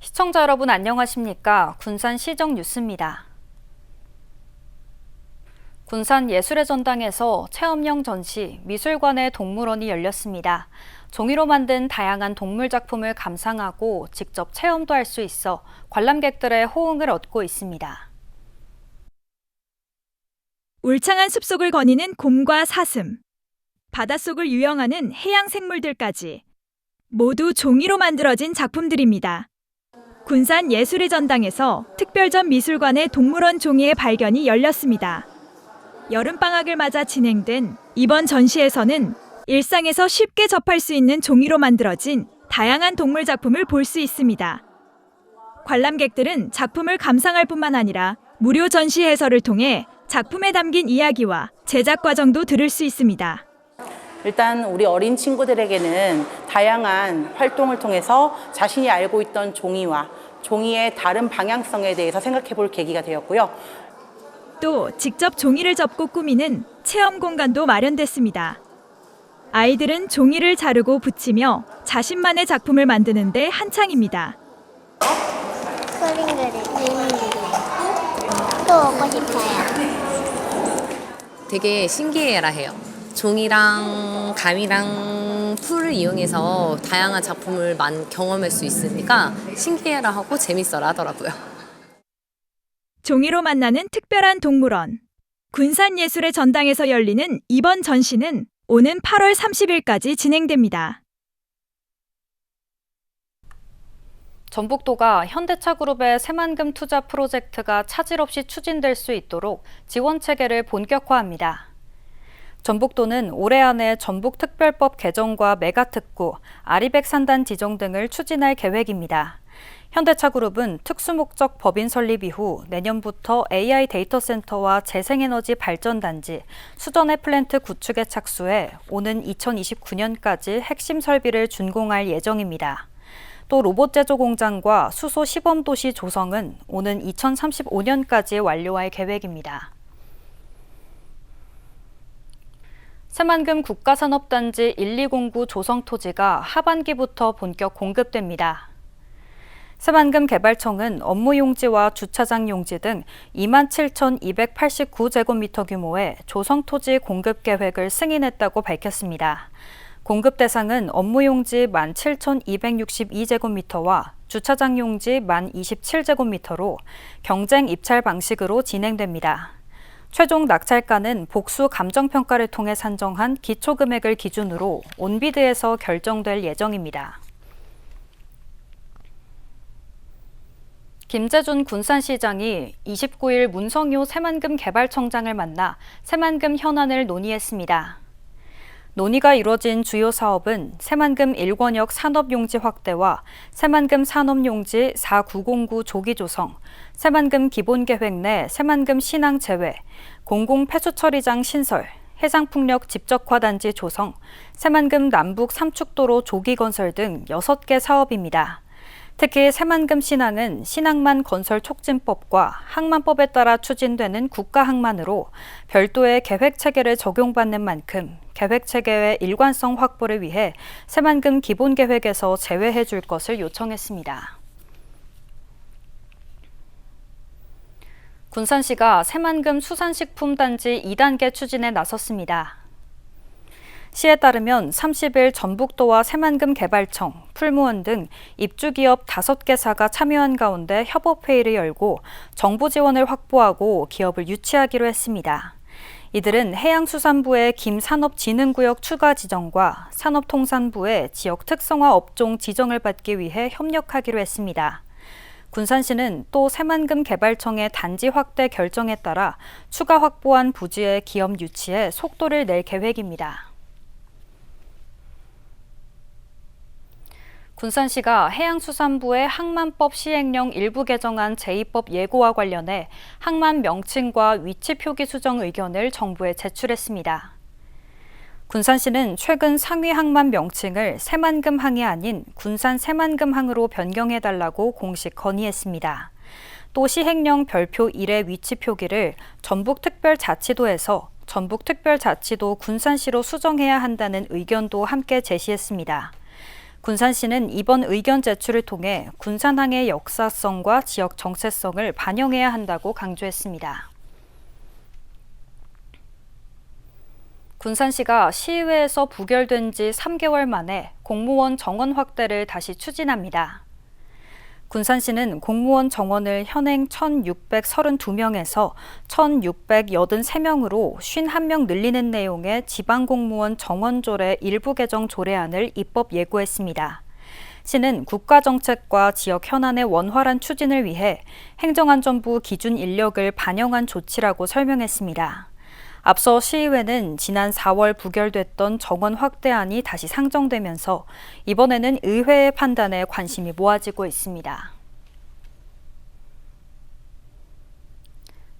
시청자 여러분 안녕하십니까? 군산시정 뉴스입니다. 군산 예술의 전당에서 체험형 전시 미술관의 동물원이 열렸습니다. 종이로 만든 다양한 동물 작품을 감상하고 직접 체험도 할 수 있어 관람객들의 호응을 얻고 있습니다. 울창한 숲속을 거니는 곰과 사슴, 바닷속을 유영하는 해양 생물들까지 모두 종이로 만들어진 작품들입니다. 군산 예술의 전당에서 특별전 미술관의 동물원 종이의 발견이 열렸습니다. 여름방학을 맞아 진행된 이번 전시에서는 일상에서 쉽게 접할 수 있는 종이로 만들어진 다양한 동물 작품을 볼 수 있습니다. 관람객들은 작품을 감상할 뿐만 아니라 무료 전시 해설을 통해 작품에 담긴 이야기와 제작 과정도 들을 수 있습니다. 일단 우리 어린 친구들에게는 다양한 활동을 통해서 자신이 알고 있던 종이와 종이의 다른 방향성에 대해서 생각해 볼 계기가 되었고요. 또 직접 종이를 접고 꾸미는 체험 공간도 마련됐습니다. 아이들은 종이를 자르고 붙이며 자신만의 작품을 만드는 데 한창입니다. 그림 그리기 또 오고 싶어요. 되게 신기해라 해요. 종이랑 감이랑 풀을 이용해서 다양한 작품을 경험할 수 있으니까 신기해라 하고 재밌어라 하더라고요. 종이로 만나는 특별한 동물원. 군산예술의 전당에서 열리는 이번 전시는 오는 8월 30일까지 진행됩니다. 전북도가 현대차그룹의 새만금 투자 프로젝트가 차질 없이 추진될 수 있도록 지원 체계를 본격화합니다. 전북도는 올해 안에 전북특별법 개정과 메가특구, 아리백 산단 지정 등을 추진할 계획입니다. 현대차그룹은 특수목적 법인 설립 이후 내년부터 AI 데이터 센터와 재생에너지 발전단지, 수전의 플랜트 구축에 착수해 오는 2029년까지 핵심 설비를 준공할 예정입니다. 또 로봇 제조 공장과 수소 시범도시 조성은 오는 2035년까지 완료할 계획입니다. 새만금 국가산업단지 1209 조성 토지가 하반기부터 본격 공급됩니다. 새만금 개발청은 업무 용지와 주차장 용지 등 27,289제곱미터 규모의 조성 토지 공급 계획을 승인했다고 밝혔습니다. 공급 대상은 업무 용지 17,262제곱미터와 주차장 용지 1027제곱미터로 경쟁 입찰 방식으로 진행됩니다. 최종 낙찰가는 복수 감정평가를 통해 산정한 기초금액을 기준으로 온비드에서 결정될 예정입니다. 김재준 군산시장이 29일 문성효 새만금 개발청장을 만나 새만금 현안을 논의했습니다. 논의가 이뤄진 주요 사업은 새만금 1권역 산업용지 확대와 새만금 산업용지 4909 조기 조성, 새만금 기본계획 내 새만금 신항 제외, 공공폐수처리장 신설, 해상풍력 집적화단지 조성, 새만금 남북 삼축도로 조기 건설 등 6개 사업입니다. 특히 새만금 신항은 신항만 건설 촉진법과 항만법에 따라 추진되는 국가항만으로 별도의 계획체계를 적용받는 만큼 계획체계의 일관성 확보를 위해 새만금 기본계획에서 제외해 줄 것을 요청했습니다. 군산시가 새만금 수산식품단지 2단계 추진에 나섰습니다. 시에 따르면 30일 전북도와 새만금 개발청, 풀무원 등 입주기업 5개사가 참여한 가운데 협업회의를 열고 정부 지원을 확보하고 기업을 유치하기로 했습니다. 이들은 해양수산부의 김산업진흥구역 추가 지정과 산업통산부의 지역 특성화 업종 지정을 받기 위해 협력하기로 했습니다. 군산시는 또 새만금 개발청의 단지 확대 결정에 따라 추가 확보한 부지의 기업 유치에 속도를 낼 계획입니다. 군산시가 해양수산부의 항만법 시행령 일부 개정안 제2법 예고와 관련해 항만 명칭과 위치 표기 수정 의견을 정부에 제출했습니다. 군산시는 최근 상위 항만 명칭을 새만금항이 아닌 군산 새만금항으로 변경해달라고 공식 건의했습니다. 또 시행령 별표 1의 위치 표기를 전북특별자치도에서 전북특별자치도 군산시로 수정해야 한다는 의견도 함께 제시했습니다. 군산시는 이번 의견 제출을 통해 군산항의 역사성과 지역 정체성을 반영해야 한다고 강조했습니다. 군산시가 시의회에서 부결된 지 3개월 만에 공무원 정원 확대를 다시 추진합니다. 군산시는 공무원 정원을 현행 1,632명에서 1,683명으로 51명 늘리는 내용의 지방공무원 정원조례 일부 개정 조례안을 입법 예고했습니다. 시는 국가정책과 지역 현안의 원활한 추진을 위해 행정안전부 기준 인력을 반영한 조치라고 설명했습니다. 앞서 시의회는 지난 4월 부결됐던 정원 확대안이 다시 상정되면서 이번에는 의회의 판단에 관심이 모아지고 있습니다.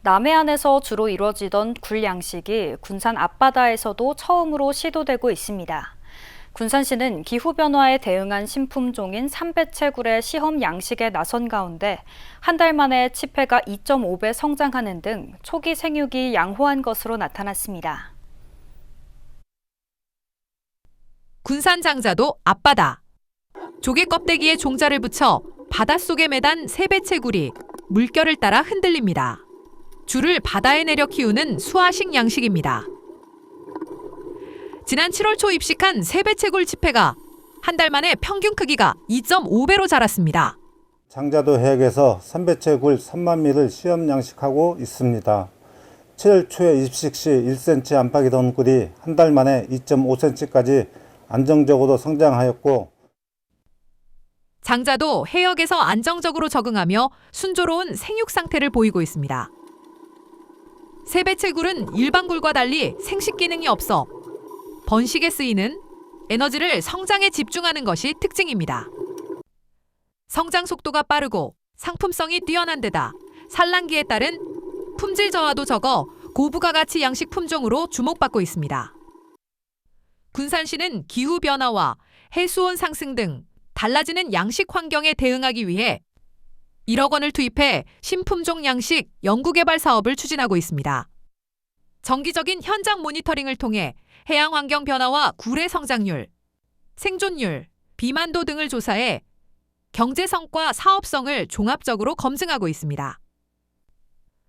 남해안에서 주로 이루어지던 굴 양식이 군산 앞바다에서도 처음으로 시도되고 있습니다. 군산시는 기후변화에 대응한 신품종인 삼배채굴의 시험 양식에 나선 가운데 한 달 만에 치패가 2.5배 성장하는 등 초기 생육이 양호한 것으로 나타났습니다. 군산 장자도 앞바다. 조개 껍데기에 종자를 붙여 바닷속에 매단 세배채굴이 물결을 따라 흔들립니다. 줄을 바다에 내려 키우는 수화식 양식입니다. 지난 7월 초 입식한 세배채굴 치패가 한 달 만에 평균 크기가 2.5배로 자랐습니다. 장자도 해역에서 삼배채굴 3만 미를 시험 양식하고 있습니다. 7월 초에 입식 시 1cm 안팎이던 굴이 한 달 만에 2.5cm까지 안정적으로 성장하였고, 장자도 해역에서 안정적으로 적응하며 순조로운 생육 상태를 보이고 있습니다. 세배채굴은 일반 굴과 달리 생식 기능이 없어 번식에 쓰이는 에너지를 성장에 집중하는 것이 특징입니다. 성장 속도가 빠르고 상품성이 뛰어난 데다 산란기에 따른 품질 저하도 적어 고부가 가치 양식 품종으로 주목받고 있습니다. 군산시는 기후변화와 해수온 상승 등 달라지는 양식 환경에 대응하기 위해 1억 원을 투입해 신품종 양식 연구개발 사업을 추진하고 있습니다. 정기적인 현장 모니터링을 통해 해양 환경 변화와 굴의 성장률, 생존율, 비만도 등을 조사해 경제성과 사업성을 종합적으로 검증하고 있습니다.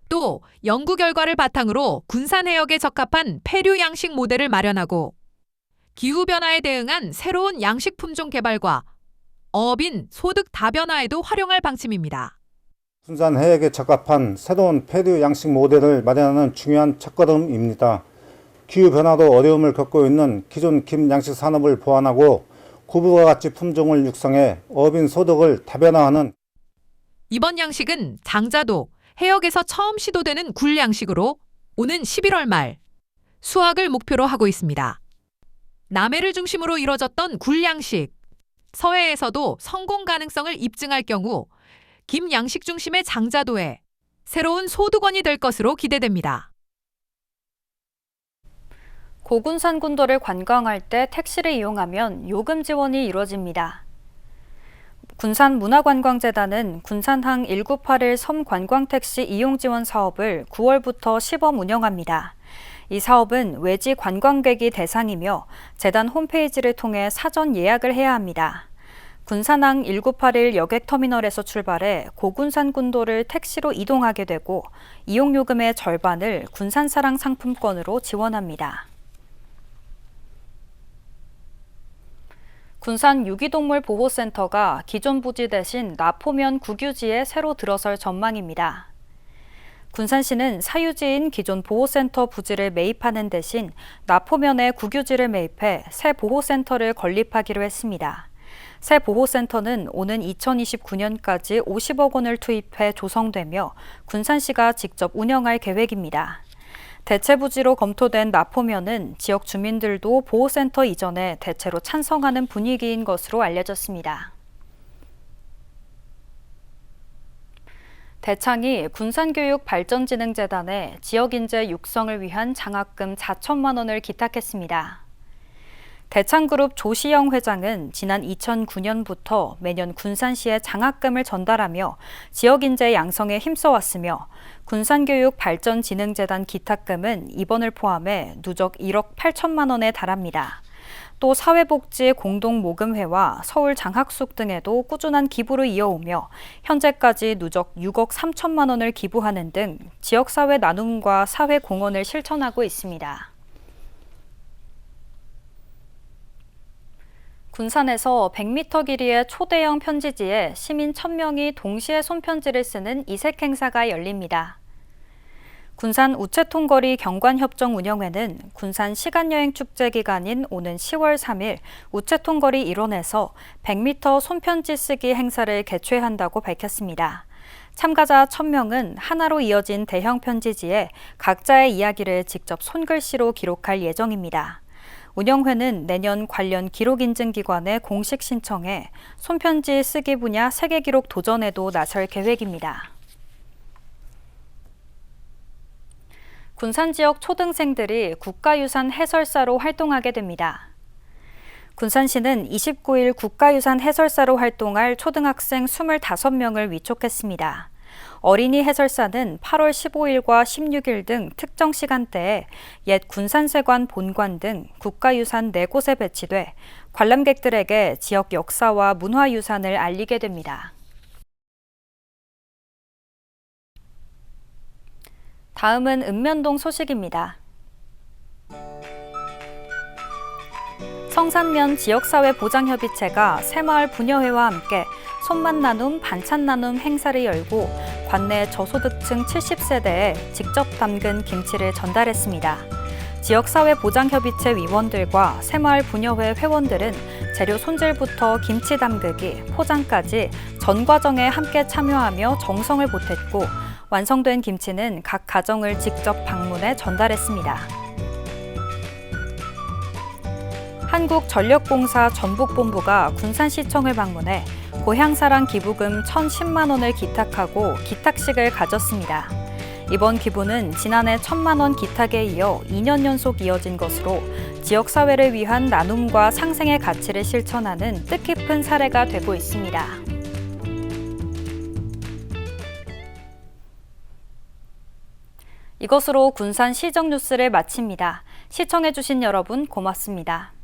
또 연구 결과를 바탕으로 군산 해역에 적합한 폐류 양식 모델을 마련하고 기후변화에 대응한 새로운 양식 품종 개발과 어업인 소득 다변화에도 활용할 방침입니다. 군산 해역에 적합한 새로운 폐류 양식 모델을 마련하는 중요한 첫걸음입니다. 기후변화도 어려움을 겪고 있는 기존 김 양식 산업을 보완하고 고부가 가치 품종을 육성해 어업인 소득을 다변화하는 이번 양식은 장자도 해역에서 처음 시도되는 굴 양식으로 오는 11월 말 수확을 목표로 하고 있습니다. 남해를 중심으로 이뤄졌던 굴 양식, 서해에서도 성공 가능성을 입증할 경우 김 양식 중심의 장자도에 새로운 소득원이 될 것으로 기대됩니다. 고군산 군도를 관광할 때 택시를 이용하면 요금 지원이 이루어집니다. 군산문화관광재단은 군산항 1981 섬관광택시 이용지원 사업을 9월부터 시범 운영합니다. 이 사업은 외지 관광객이 대상이며 재단 홈페이지를 통해 사전 예약을 해야 합니다. 군산항 1981 여객터미널에서 출발해 고군산 군도를 택시로 이동하게 되고 이용요금의 절반을 군산사랑 상품권으로 지원합니다. 군산 유기동물 보호센터가 기존 부지 대신 나포면 국유지에 새로 들어설 전망입니다. 군산시는 사유지인 기존 보호센터 부지를 매입하는 대신 나포면에 국유지를 매입해 새 보호센터를 건립하기로 했습니다. 새 보호센터는 오는 2029년까지 50억 원을 투입해 조성되며 군산시가 직접 운영할 계획입니다. 대체 부지로 검토된 나포면은 지역 주민들도 보호센터 이전에 대체로 찬성하는 분위기인 것으로 알려졌습니다. 대창이 군산교육발전진흥재단에 지역인재 육성을 위한 장학금 4천만 원을 기탁했습니다. 대창그룹 조시영 회장은 지난 2009년부터 매년 군산시에 장학금을 전달하며 지역인재 양성에 힘써왔으며 군산교육발전진흥재단 기탁금은 이번을 포함해 누적 1억 8천만 원에 달합니다. 또 사회복지 공동모금회와 서울장학숙 등에도 꾸준한 기부를 이어오며 현재까지 누적 6억 3천만 원을 기부하는 등 지역사회 나눔과 사회공헌을 실천하고 있습니다. 군산에서 100m 길이의 초대형 편지지에 시민 1000명이 동시에 손편지를 쓰는 이색 행사가 열립니다. 군산 우체통거리 경관협정운영회는 군산 시간여행 축제 기간인 오는 10월 3일 우체통거리 일원에서 100m 손편지 쓰기 행사를 개최한다고 밝혔습니다. 참가자 1000명은 하나로 이어진 대형 편지지에 각자의 이야기를 직접 손글씨로 기록할 예정입니다. 운영회는 내년 관련 기록인증기관에 공식 신청해 손편지 쓰기 분야 세계기록 도전에도 나설 계획입니다. 군산 지역 초등생들이 국가유산 해설사로 활동하게 됩니다. 군산시는 29일 국가유산 해설사로 활동할 초등학생 25명을 위촉했습니다. 어린이 해설사는 8월 15일과 16일 등 특정 시간대에 옛 군산세관 본관 등 국가유산 4곳에 배치돼 관람객들에게 지역 역사와 문화유산을 알리게 됩니다. 다음은 읍면동 소식입니다. 성산면 지역사회보장협의체가 새마을 부녀회와 함께 손맛 나눔, 반찬 나눔 행사를 열고 관내 저소득층 70세대에 직접 담근 김치를 전달했습니다. 지역사회보장협의체 위원들과 새마을 부녀회 회원들은 재료 손질부터 김치 담그기, 포장까지 전 과정에 함께 참여하며 정성을 보탰고 완성된 김치는 각 가정을 직접 방문해 전달했습니다. 한국전력공사 전북본부가 군산시청을 방문해 고향사랑 기부금 1,010만 원을 기탁하고 기탁식을 가졌습니다. 이번 기부는 지난해 1,000만 원 기탁에 이어 2년 연속 이어진 것으로 지역사회를 위한 나눔과 상생의 가치를 실천하는 뜻깊은 사례가 되고 있습니다. 이것으로 군산 시정 뉴스를 마칩니다. 시청해주신 여러분 고맙습니다.